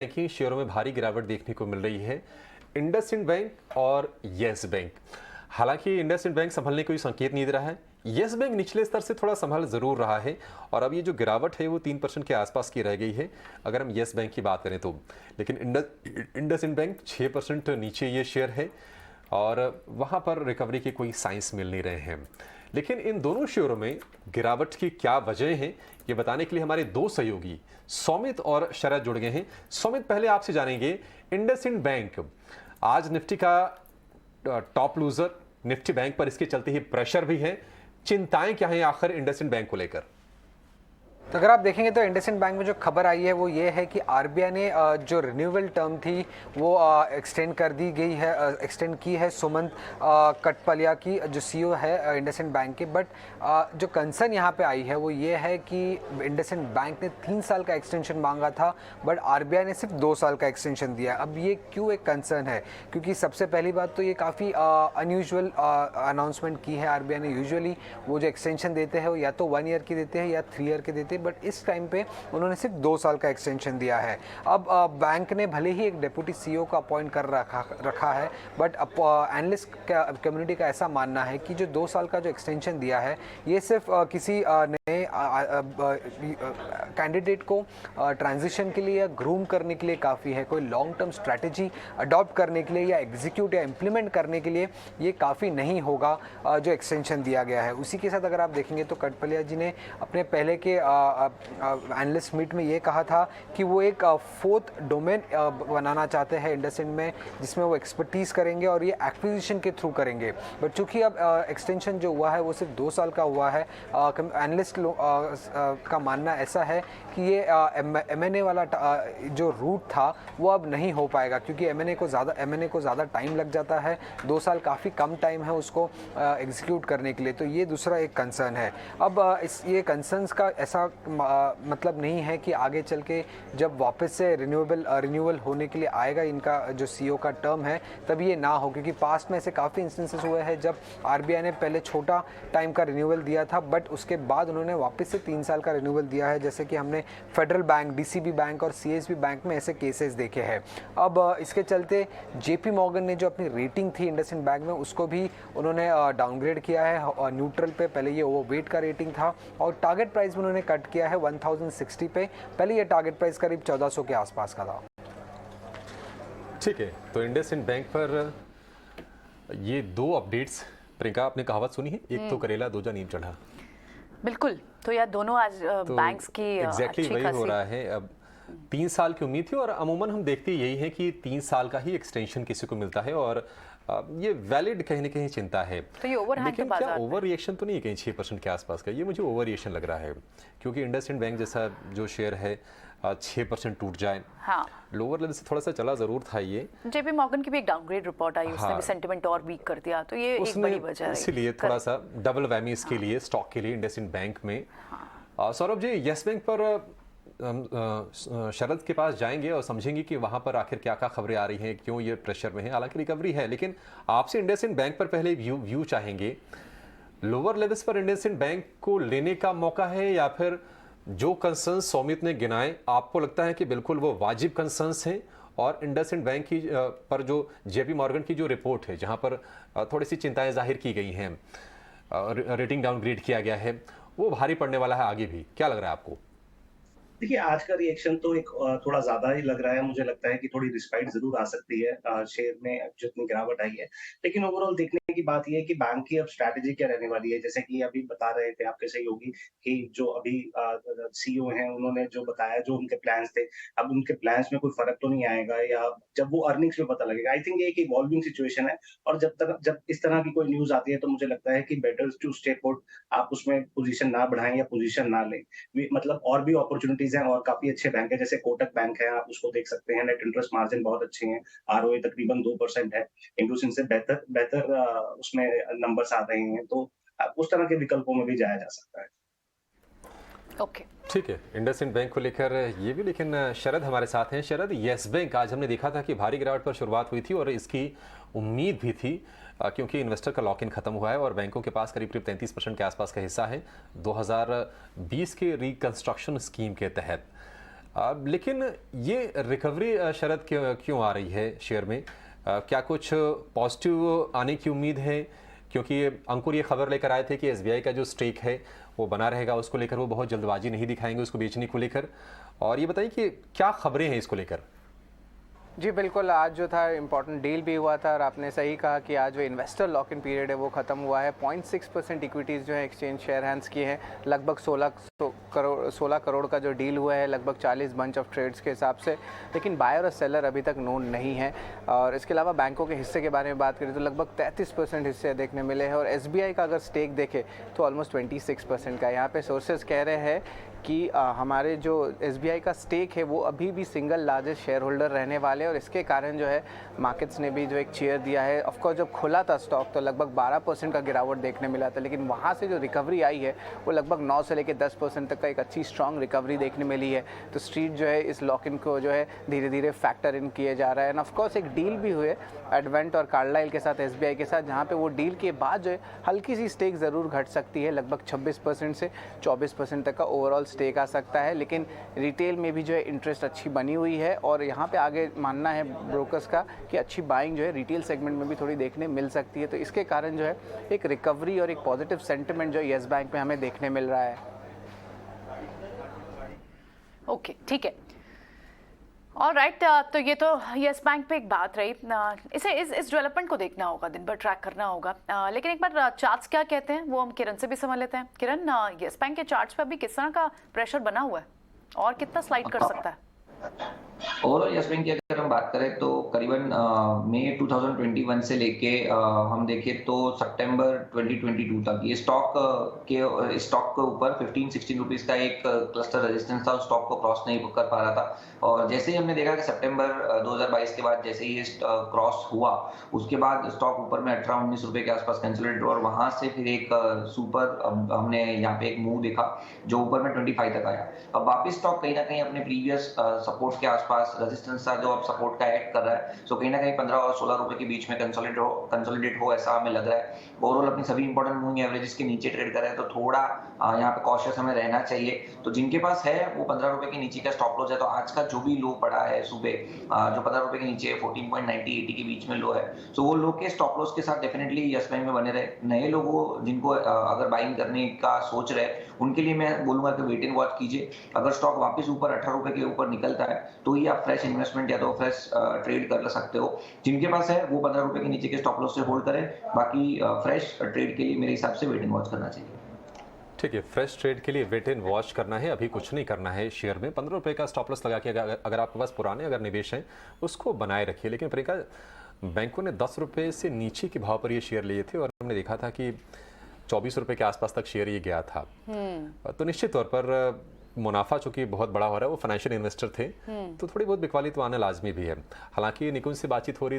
Banking शेयरों में भारी गिरावट देखने को मिल रही है। इंडसइंड बैंक और यस बैंक। हालांकि इंडसइंड बैंक संभलने कोई संकेत नहीं दे रहा है। यस बैंक निचले स्तर से थोड़ा संभल जरूर रहा है और अब ये जो गिरावट है वो 3% के आसपास की रह गई है अगर हम यस बैंक की बात करें तो। लेकिन इंडसइंड बैंक 6% नीचे ये शेयर है और वहाँ पर रिकवरी के कोई साइंस मिल नहीं रहे हैं। लेकिन इन दोनों शेयरों में गिरावट की क्या वजह है ये बताने के लिए हमारे दो सहयोगी सौमित और शरद जुड़ गए हैं। सौमित, पहले आपसे जानेंगे, इंडसइंड बैंक आज निफ्टी का टॉप लूजर, निफ्टी बैंक पर इसके चलते ही प्रेशर भी है, चिंताएं क्या हैं आखिर इंडसइंड बैंक को लेकर? तो अगर आप देखेंगे तो इंडसइंड बैंक में जो खबर आई है वो ये है कि आरबीआई ने जो रिन्यूअल टर्म थी वो एक्सटेंड कर दी गई है, एक्सटेंड की है सुमंत कटपलिया की, जो सीईओ है इंडसइंड बैंक के। बट जो कंसर्न यहाँ पे आई है वो ये है कि इंडसइंड बैंक ने 3 साल का एक्सटेंशन मांगा था बट आरबीआई ने सिर्फ 2 साल का एक्सटेंशन दिया। अब ये क्यों एक कंसर्न है? क्योंकि सबसे पहली बात तो ये काफ़ी अनयूजुअल अनाउंसमेंट की है आरबीआई ने। यूजुअली वो जो एक्सटेंशन देते हैं वो या तो 1 ईयर की देते हैं या 3 ईयर के देते हैं, बट इस टाइम पे उन्होंने सिर्फ 2 साल का एक्सटेंशन दिया है। अब बैंक ने भले ही एक डिप्टी सीईओ का अपॉइंट कर रखा है, बट एनालिस्ट कम्युनिटी का ऐसा मानना है कि जो 2 साल का जो एक्सटेंशन दिया है ये सिर्फ किसी नए कैंडिडेट को ट्रांजिशन के लिए या ग्रूम करने के लिए काफ़ी है। कोई लॉन्ग टर्म स्ट्रैटेजी अडॉप्ट करने के लिए या एग्जीक्यूट या इम्प्लीमेंट करने के लिए ये काफ़ी नहीं होगा जो एक्सटेंशन दिया गया है। उसी के साथ अगर आप देखेंगे तो कटपलिया जी ने अपने पहले के एनालिस्ट मीट में ये कहा था कि वो एक 4th डोमेन बनाना चाहते हैं इंडसइंड में, जिसमें वो एक्सपर्टीज़ करेंगे और ये एक्विजिशन के थ्रू करेंगे। बट चूंकि अब एक्सटेंशन जो हुआ है वो सिर्फ 2 साल का हुआ है, एनालिस्ट का मानना ऐसा है कि ये एमएनए वाला जो रूट था वो अब नहीं हो पाएगा, क्योंकि एमएनए को ज़्यादा टाइम लग जाता है। 2 साल काफ़ी कम टाइम है उसको एग्जीक्यूट करने के लिए। तो ये दूसरा एक कंसर्न है। अब ये कंसर्न्स का ऐसा मतलब नहीं है कि आगे चल के जब वापस से रिन्यूअल होने के लिए आएगा इनका जो सीईओ का टर्म है तब ये ना हो, क्योंकि पास्ट में ऐसे काफ़ी इंस्टेंसेस हुए हैं जब आरबीआई ने पहले छोटा टाइम का रिन्यूअल दिया था बट उसके बाद उन्होंने वापस से 3 साल का रिन्यूअल दिया है, जैसे कि हमने फेडरल बैंक, डीसीबी बैंक और सीएसबी बैंक में ऐसे केसेस देखे हैं। अब इसके चलते जेपी मॉर्गन ने जो अपनी रेटिंग थी इंडसइंड बैंक में उसको भी उन्होंने डाउनग्रेड किया है न्यूट्रल पे। पहले ये ओवरवेट का रेटिंग था और टारगेट प्राइस भी उन्होंने कट किया है 1060 पे। पहले ये टारगेट प्राइस करीब 1400 के आसपास का था। ठीक है, तो इंडसइंड बैंक पर ये दो अपडेट्स। प्रियंका, आपने कहावत सुनी है, एक तो करेला दूजा नीम चढ़ा। बिल्कुल, तो यार दोनों आज तो बैंक्स की एग्जैक्टली वही हो रहा है। अब 3 साल की उम्मीद थी और अमूमन हम देखते यही है कि 3 साल का ही एक्सटेंशन किसी को मिलता है और ये वैलिड कहीं ना कहीं चिंता है। तो ये ओवरहैंग लेकिन तो क्या ओवर रिएक्शन तो नहीं है कहीं 6% के आसपास का? ये मुझे ओवर रिएक्शन लग रहा है, क्योंकि इंडसइंड बैंक जैसा जो शेयर है 6% टूट जाए। हाँ, लोअर लेवल से थोड़ा सा चला जरूर था ये। जेपी मॉर्गन की भी एक डाउनग्रेड रिपोर्ट आई, उसने भी सेंटिमेंट और वीक कर दिया, तो ये एक बड़ी वजह है। इसीलिए थोड़ा सा डबल वैमी इसके लिए, स्टॉक के लिए इंडसइंड बैंक में। सौरभ जी, यस बैंक पर शरद के पास जाएंगे और समझेंगे कि वहां पर आखिर क्या क्या खबरें आ रही हैं, क्यों ये प्रेशर में है। हालांकि रिकवरी है, लेकिन आपसे इंडसइंड बैंक पर पहले व्यू चाहेंगे। लोअर लेवल्स पर इंडसइंड बैंक को लेने का मौका है या फिर जो कंसर्न सौमित ने गिनाए आपको लगता है कि बिल्कुल वो वाजिब कंसर्न्स हैं? और इंडसइंड बैंक की पर जो जेपी मॉर्गन की जो रिपोर्ट है जहां पर थोड़ी सी चिंताएं जाहिर की गई हैं, रेटिंग डाउनग्रेड किया गया है, वो भारी पड़ने वाला है आगे भी, क्या लग रहा है आपको? देखिए, आज का रिएक्शन तो एक थोड़ा ज़्यादा ही लग रहा है। मुझे लगता है कि थोड़ी रिस्पाइट ज़रूर आ सकती है शेयर में जितनी गिरावट आई है। लेकिन ओवरऑल देखने की बात ये है कि बैंक की अब स्ट्रैटेजी क्या रहने वाली है। जैसे कि अभी बता रहे थे आपके सहयोगी कि जो अभी सीईओ हैं उन्होंने जो बताया, जो उनके प्लान्स थे, अब उनके प्लान्स में कोई फ़र्क तो नहीं आएगा या जब वो अर्निंग्स में पता लगेगा। आई थिंक ये एक इवॉल्विंग सिचुएशन है और जब इस तरह की कोई न्यूज़ आती है तो मुझे लगता है कि बेटर टू स्टे पुट। आप उसमें पोज़ीशन ना बढ़ाएँ या पोज़ीशन ना लें। मतलब और भी अपॉर्चुनिटीज हैं और काफी अच्छे बैंक है, जैसे कोटक बैंक है, आप उसको देख सकते हैं। नेट इंटरेस्ट मार्जिन बहुत अच्छे हैं, आरओए तकरीबन 2% है। इंडोसिन से बेहतर बेहतर उसमें नंबर्स आ रहे हैं, तो उस तरह के विकल्पों में भी जाया जा सकता है। ओके, ठीक है, इंडसइंड बैंक को लेकर ये भी। लेकिन शरद हमारे साथ हैं। शरद, यस बैंक आज हमने देखा था कि भारी गिरावट पर शुरुआत हुई थी और इसकी उम्मीद भी थी, क्योंकि इन्वेस्टर का लॉक इन खत्म हुआ है और बैंकों के पास करीब 33% के आसपास का हिस्सा है 2020 के रिकंस्ट्रक्शन स्कीम के तहत। लेकिन ये रिकवरी शरद क्यों आ रही है शेयर में? क्या कुछ पॉजिटिव आने की उम्मीद है? क्योंकि अंकुर ये खबर लेकर आए थे कि एसबीआई का जो स्टेक है वो बना रहेगा, उसको लेकर वो बहुत जल्दबाजी नहीं दिखाएंगे उसको बेचने को लेकर। और ये बताइए कि क्या खबरें हैं इसको लेकर? जी बिल्कुल, आज जो था इम्पॉर्टेंट डील भी हुआ था और आपने सही कहा कि आज जो इन्वेस्टर लॉक इन पीरियड है वो ख़त्म हुआ है। 0.6% इक्विटीज़ जो है एक्सचेंज शेयर हैंड्स की हैं। लगभग 16 करोड़ का जो डील हुआ है, लगभग 40 बंच ऑफ ट्रेड्स के हिसाब से। लेकिन बायर और सेलर अभी तक नोन नहीं है। और इसके अलावा बैंकों के हिस्से के बारे में बात करें तो लगभग 33% हिस्से देखने मिले हैं। और एसबीआई का अगर स्टेक देखें तो ऑलमोस्ट 26% का। यहाँ पे सोर्सेज कह रहे हैं कि हमारे जो एसबीआई का स्टेक है वो अभी भी सिंगल लार्जेस्ट शेयर होल्डर रहने वाले हैं। और इसके कारण जो है मार्केट्स ने भी जो एक चीयर दिया है। ऑफकोर्स जब खुला था स्टॉक तो लगभग 12% का गिरावट देखने मिला था, लेकिन वहाँ से जो रिकवरी आई है वो लगभग 9 से लेकर 10% तक का एक अच्छी स्ट्रॉन्ग रिकवरी देखने मिली है। तो स्ट्रीट जो है इस लॉक इन को जो है धीरे धीरे फैक्टर इन किए जा रहा है। एंड ऑफकोर्स एक डील भी हुए एडवेंट और कार्लाइल के साथ एसबीआई के साथ, जहाँ पे वो डील के बाद जो है हल्की सी स्टेक ज़रूर घट सकती है। लगभग 26% से 24% तक का ओवरऑल स्टेक आ सकता है। लेकिन रिटेल में भी जो है इंटरेस्ट अच्छी बनी हुई है। और यहाँ पे आगे मानना है ब्रोकर्स का कि अच्छी बाइंग जो है रिटेल सेगमेंट में भी थोड़ी देखने मिल सकती है। तो इसके कारण जो है एक रिकवरी और एक पॉजिटिव सेंटिमेंट जो येस बैंक में हमें देखने मिल रहा है। ओके, ठीक है। ऑलराइट, तो ये तो येस बैंक पे एक बात रही। इसे इस डेवलपमेंट को देखना होगा, दिन भर ट्रैक करना होगा। लेकिन एक बार चार्ट्स क्या कहते हैं वो हम किरण से भी समझ लेते हैं। किरण, येस बैंक के चार्ट्स पे अभी किस तरह का प्रेशर बना हुआ है और कितना स्लाइड कर सकता है? ओवरऑल येस बैंक की अगर हम बात करें तो करीबन मई 2021 से लेके हम देखें तो सितंबर 2022 तक ये स्टॉक के ऊपर 15-16 रुपीस का एक क्लस्टर रेजिस्टेंस था। स्टॉक को क्रॉस नहीं कर पा रहा था। और जैसे ही हमने देखा कि सितंबर 2022 के बाद जैसे ही ये क्रॉस हुआ, उसके बाद स्टॉक ऊपर में 18-19 रुपए के आसपास कंसोलिडेट हुआ और वहां से फिर एक हमने यहाँ पे एक मूव देखा जो ऊपर में 25 तक आया। अब वापिस स्टॉक कहीं ना कहीं अपने प्रीवियस सपोर्ट के आसपास रेजिस्टेंस था जो अब सपोर्ट का ऐड कर रहा है। सो कहीं ना कहीं 15 और 16 रुपए के बीच में कंसोलिडेट हो ऐसा हमें लग रहा है। ओवरऑल अपनी सभी इंपॉर्टेंट मूविंग एवरेजेस के नीचे ट्रेड कर रहा है, तो थोड़ा यहाँ पे कॉशियस हमें रहना चाहिए। तो जिनके पास है वो 15 रुपए के नीचे का स्टॉप लॉस है। तो आज का जो भी लो पड़ा है सुबह जो 15 रुपए के नीचे 14.90-80 के बीच में लो है, सो वो लो के स्टॉप लॉस के साथ डेफिनेटली येस बैंक में बने रहे। नए लोगों जिनको अगर बाइंग करने का सोच रहे उनके लिए मैं बोलूंगा कि वेट एंड वॉच कीजिए। अगर स्टॉक वापस ऊपर 18 रुपए के ऊपर निकलता है तो ही आप फ्रेश इन्वेस्टमेंट या तो फ्रेश ट्रेड कर सकते हो। जिनके पास है वो 15 रुपए के नीचे के स्टॉप लॉस से होल्ड करें। बाकी फ्रेश ट्रेड के लिए मेरे हिसाब से वेट एंड वॉच करना चाहिए। ठीक है, फ्रेश ट्रेड के लिए वेट एंड वॉच करना है, अभी कुछ नहीं करना है शेयर में। 15 रुपए का स्टॉप लॉस लगा के अगर आपके पास पुराने अगर निवेश हैं उसको बनाए रखिए। लेकिन प्रियंका, बैंकों ने 10 रुपए से नीचे के भाव पर ये शेयर लिए थे और हमने देखा था कि 24 रुपए के आसपास तक शेयर ये गया था। तो निश्चित तौर पर मुनाफा चूंकि बहुत बड़ा हो रहा है, वो फाइनेंशियल इन्वेस्टर थे तो थोड़ी बहुत बिकवाली तो आना लाजमी भी है। हालांकि निकुंज से बातचीत हो रही